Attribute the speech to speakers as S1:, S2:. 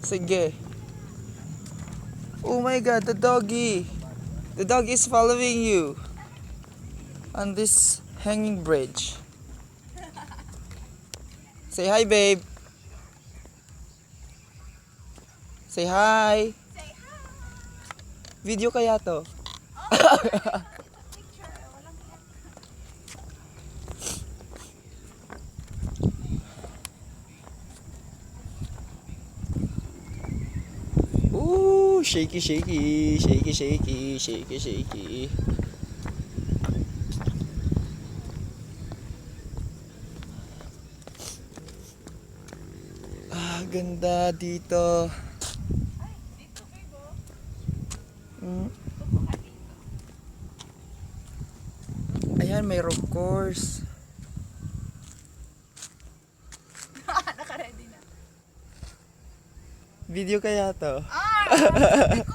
S1: Sige. Oh my god, the doggy. The dog is following you on this hanging bridge. Say hi, babe. Say hi.
S2: Say hi.
S1: Video kaya to?
S2: Picture. Walang cat.
S1: Ooh, shaky, shaky, shaky, shaky, shaky, shaky. Ah, ganda dito.
S2: Ay, dito kayo.
S1: Mm. Ayan, may rope course.
S2: Naka-ready na.
S1: Video kaya to?
S2: Ah! Hindi ko